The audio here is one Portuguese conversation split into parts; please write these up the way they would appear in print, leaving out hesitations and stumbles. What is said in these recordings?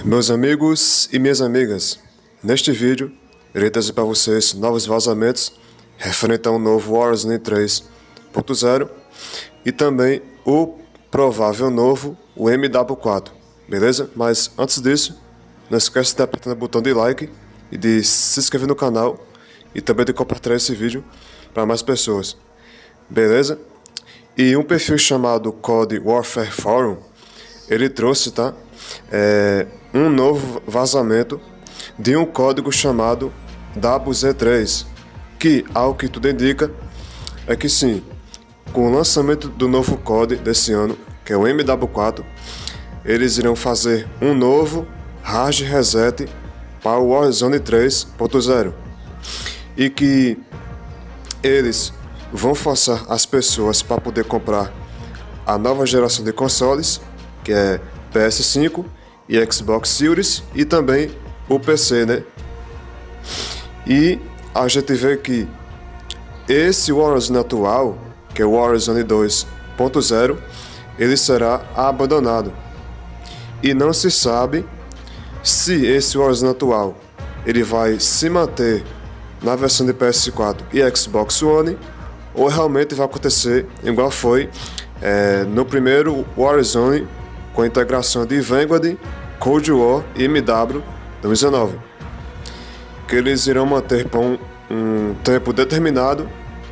Meus amigos e minhas amigas, neste vídeo irei trazer para vocês novos vazamentos referente ao novo Warzone 3.0 e também o provável novo o MW4, beleza? Mas antes disso, não esquece de apertar no botão de like e de se inscrever no canal e também de compartilhar esse vídeo para mais pessoas, beleza? E um perfil chamado Code Warfare Forum, ele trouxe, tá? Um novo vazamento de um código chamado WZ3, que, ao que tudo indica, é que sim, com o lançamento do novo código desse ano, que é o MW4, eles irão fazer um novo hard reset para o Warzone 3.0 e que eles vão forçar as pessoas para poder comprar a nova geração de consoles, que é PS5 e Xbox Series e também o PC, né? E a gente vê que esse Warzone atual, que é o Warzone 2.0, ele será abandonado. E não se sabe se esse Warzone atual ele vai se manter na versão de PS4 e Xbox One, ou realmente vai acontecer igual foi no primeiro Warzone, com a integração de Vanguard, Cold War e MW 2019, que eles irão manter por um tempo determinado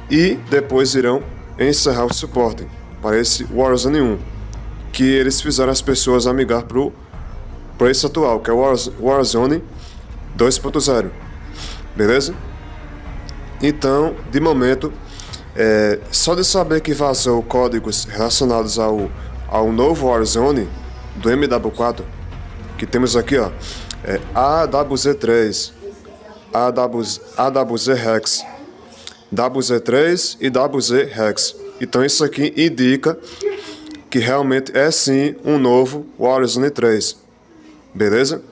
e depois irão encerrar o suporte para esse Warzone 1, que eles fizeram as pessoas amigar para esse atual, que é o Warzone 2.0, beleza? Então, de momento, só de saber que vazou códigos relacionados ao novo Warzone do MW4, que temos aqui, ó, AWZ3, AWZ Hex, WZ3 e WZ Hex. Então isso aqui indica que realmente é sim um novo Warzone 3, beleza?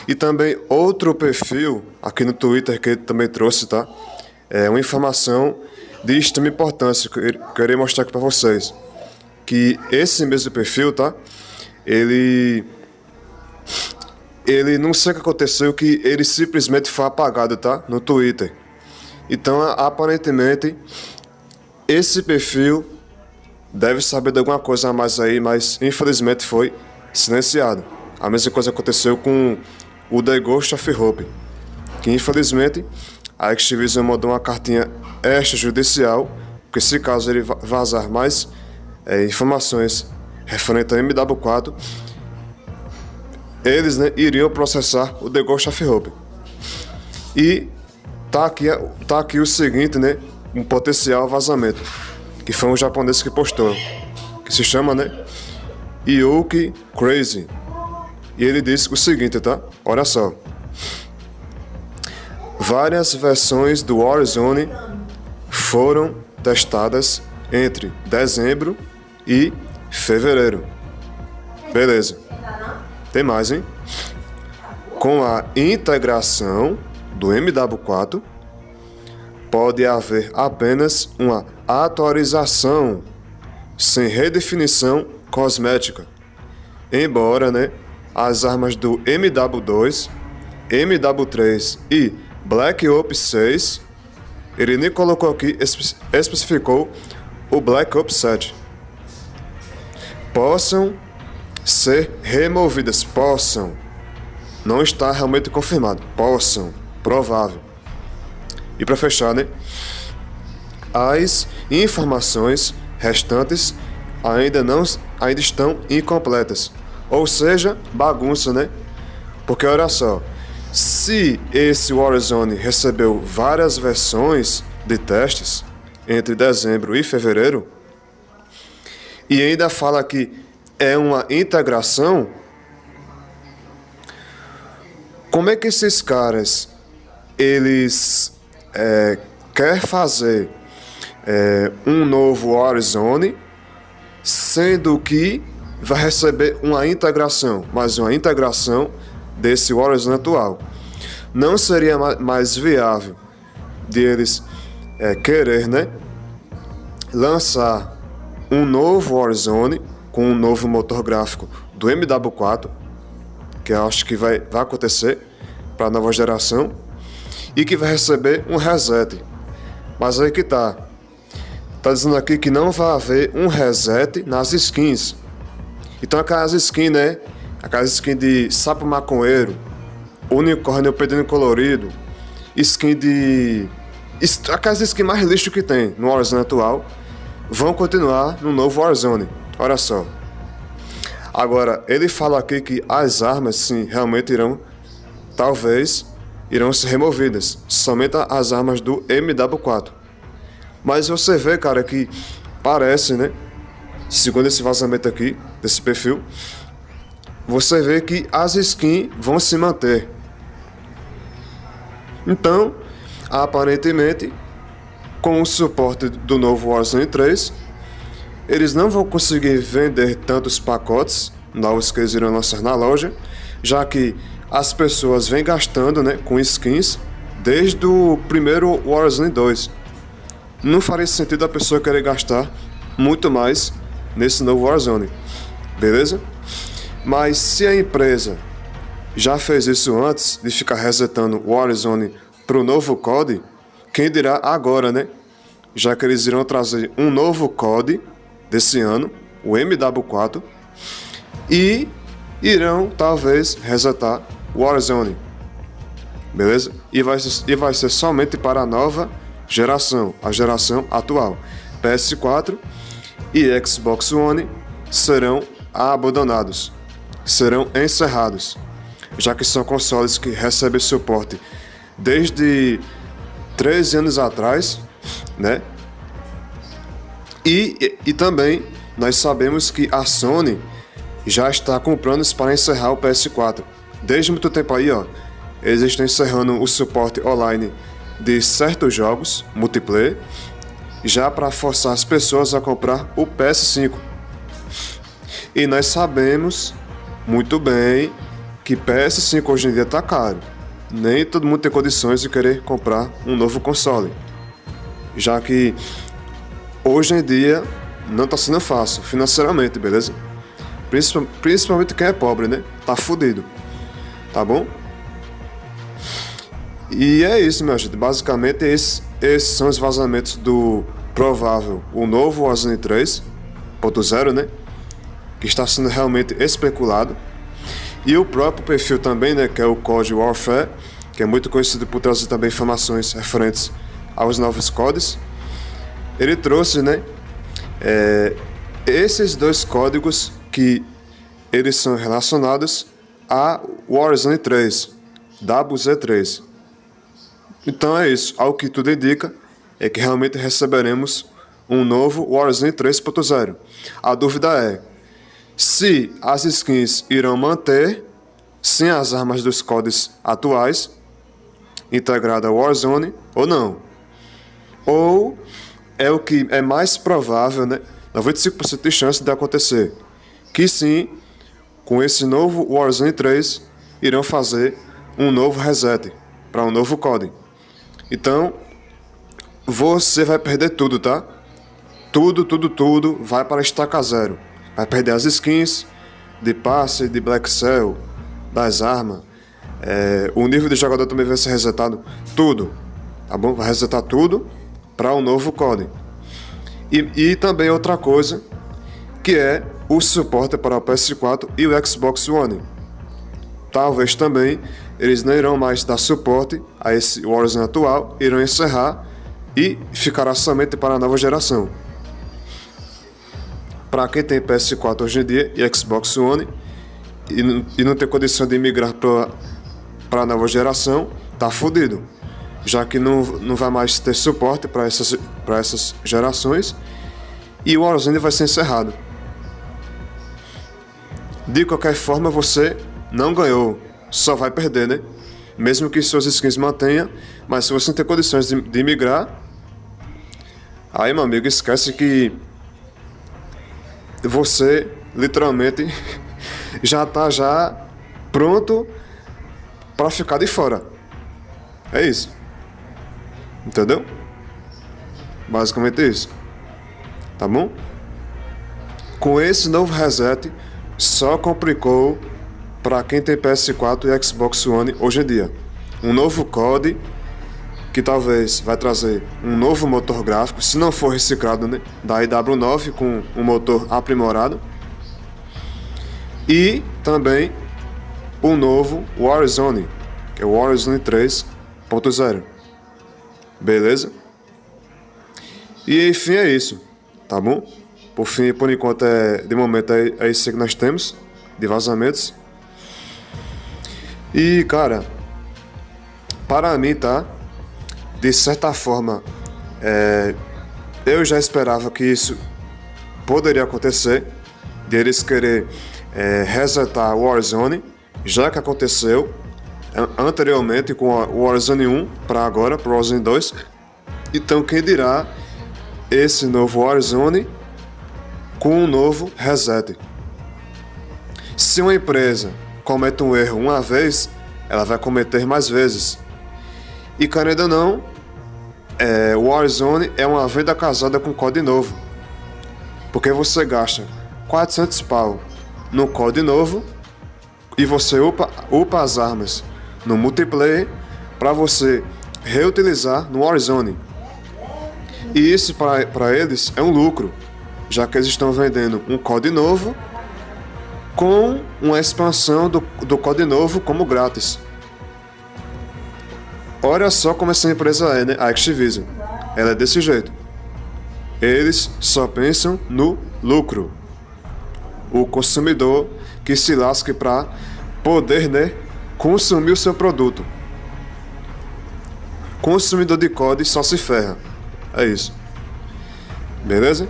E também outro perfil aqui no Twitter que ele também trouxe, tá? É uma informação de extrema importância que eu queria mostrar aqui para vocês. Que esse mesmo perfil, tá? Ele não sei o que aconteceu, que ele simplesmente foi apagado, tá? No Twitter. Então, aparentemente, esse perfil deve saber de alguma coisa a mais aí, mas infelizmente foi silenciado. A mesma coisa aconteceu com o The Ghost of Hope, que infelizmente a Activision mandou uma cartinha extrajudicial, porque se caso ele vazar mais informações referentes ao MW4, eles, né, iriam processar o The Ghost of Hope. E tá aqui o seguinte, né, um potencial vazamento, que foi um japonês que postou, que se chama, né, Yuki Crazy. E ele disse o seguinte, tá? Olha só. Várias versões do Warzone foram testadas entre dezembro e fevereiro. Beleza. Tem mais, hein? Com a integração do MW4, pode haver apenas uma atualização sem redefinição cosmética. Embora, né, as armas do MW2, MW3 e Black Ops 6, ele nem colocou aqui, especificou o Black Ops 7, possam ser removidas, não está realmente confirmado, provável. E para fechar, né, as informações restantes ainda estão incompletas, ou seja, bagunça, né? Porque olha só, se esse Warzone recebeu várias versões de testes entre dezembro e fevereiro, e ainda fala que é uma integração, como é que esses caras, eles querem fazer um novo Warzone, sendo que vai receber uma integração, mas uma integração desse Warzone atual? Não seria mais viável de eles querer, né, lançar um novo Warzone com um novo motor gráfico do MW4 que eu acho que vai acontecer para a nova geração, e que vai receber um reset. Mas aí que tá dizendo aqui que não vai haver um reset nas skins. Então aquelas skins, né? Aquelas skins de sapo maconheiro, unicórnio pedindo colorido, skin de... aquelas skins mais lixo que tem no Warzone atual, vão continuar no novo Warzone. Olha só. Agora, ele fala aqui que as armas, sim, realmente talvez irão ser removidas. Somente as armas do MW4. Mas você vê, cara, que parece, né? Segundo esse vazamento aqui, desse perfil, você vê que as skins vão se manter. Então, aparentemente, com o suporte do novo Warzone 3, eles não vão conseguir vender tantos pacotes novos que eles irão lançar na loja, já que as pessoas vêm gastando, né, com skins desde o primeiro Warzone 2. Não faria sentido a pessoa querer gastar muito mais nesse novo Warzone, beleza? Mas se a empresa já fez isso antes de ficar resetando o Warzone para o novo COD, quem dirá agora, né? Já que eles irão trazer um novo COD desse ano, o MW4, e irão talvez resetar o Warzone, beleza? E vai ser somente para a nova geração, a geração atual. PS4 e Xbox One serão abandonados, serão encerrados, já que são consoles que recebem suporte desde 13 anos atrás, né? E também nós sabemos que a Sony já está com planos para encerrar o PS4. Desde muito tempo aí, ó, eles estão encerrando o suporte online de certos jogos multiplayer, já para forçar as pessoas a comprar o PS5. E nós sabemos muito bem que PS5 hoje em dia está caro. Nem todo mundo tem condições de querer comprar um novo console, já que hoje em dia não está sendo fácil financeiramente, beleza? Principalmente quem é pobre, né? Tá fudido, tá bom? E é isso, minha gente. Basicamente, esses são os vazamentos do provável, o novo Warzone 3.0, né? Que está sendo realmente especulado. E o próprio perfil também, né? Que é o Cold Warfare, que é muito conhecido por trazer também informações referentes aos novos codes. Ele trouxe, né? Esses dois códigos que eles são relacionados a Warzone 3, WZ3. Então é isso, ao que tudo indica é que realmente receberemos um novo Warzone 3.0. A dúvida é se as skins irão manter sem as armas dos codes atuais integrada ao Warzone ou não. Ou é o que é mais provável, né? 95% de chance de acontecer, que sim, com esse novo Warzone 3 irão fazer um novo reset para um novo código. Então, você vai perder tudo, tá? Tudo vai para a estaca zero. Vai perder as skins de passe, de Black Cell, das armas. O nível de jogador também vai ser resetado. Tudo, tá bom? Vai resetar tudo para um novo código. E também outra coisa, que é o suporte para o PS4 e o Xbox One. Talvez também eles não irão mais dar suporte a esse Warzone atual, irão encerrar e ficará somente para a nova geração. Para quem tem PS4 hoje em dia e Xbox One e não tem condição de migrar para a nova geração, tá fudido, já que não vai mais ter suporte para essas gerações e o Warzone vai ser encerrado. De qualquer forma, você não ganhou, só vai perder, né? Mesmo que suas skins mantenha, mas se você não tem condições de migrar, aí, meu amigo, esquece que você literalmente já tá pronto para ficar de fora. É isso. Entendeu? Basicamente isso. Tá bom? Com esse novo reset, só complicou para quem tem PS4 e Xbox One hoje em dia. Um novo COD, que talvez vai trazer um novo motor gráfico, se não for reciclado, né, da IW9 com um motor aprimorado. E também o novo Warzone, que é o Warzone 3.0. Beleza? E enfim é isso, tá bom? Por enquanto, de momento, é isso que nós temos de vazamentos. E, cara, para mim, tá? De certa forma, eu já esperava que isso poderia acontecer, de eles querer resetar o Warzone, já que aconteceu anteriormente com o Warzone 1 para agora, para o Warzone 2. Então, quem dirá esse novo Warzone com um novo reset? Se uma empresa comete um erro uma vez, ela vai cometer mais vezes. E, querendo ou não, o Warzone é uma venda casada com COD novo. Porque você gasta 400 pau no COD novo e você upa as armas no multiplayer para você reutilizar no Warzone. E isso para eles é um lucro, já que eles estão vendendo um COD novo com uma expansão do COD novo como grátis. Olha só como essa empresa é, né? A Activision. Ela é desse jeito. Eles só pensam no lucro. O consumidor que se lasque para poder, né, consumir o seu produto. Consumidor de COD só se ferra. É isso. Beleza?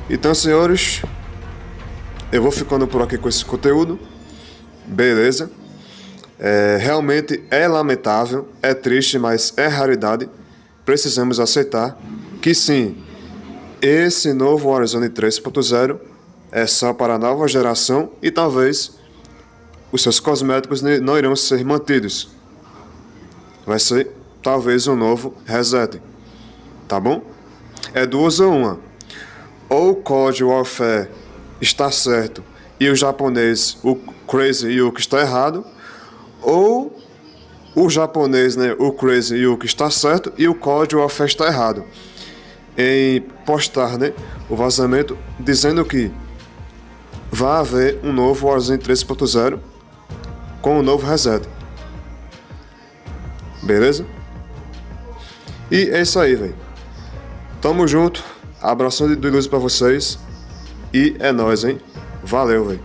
Então, senhores, eu vou ficando por aqui com esse conteúdo. Beleza? Realmente é lamentável, é triste, mas é realidade. Precisamos aceitar que sim, esse novo Warzone 3.0 é só para a nova geração e talvez os seus cosméticos não irão ser mantidos. Vai ser talvez um novo reset. Tá bom? É duas ou uma. Ou o COD Warfare está certo e o japonês, o Crazy Yuki, está errado, ou o japonês, né, o Crazy Yuki, está certo e o COD Warfare está errado em postar, né, o vazamento dizendo que vai haver um novo Warzone 3.0 com um novo reset. Beleza? E é isso aí, velho. Tamo junto. Abração de luz pra vocês. E é nóis, hein? Valeu, velho.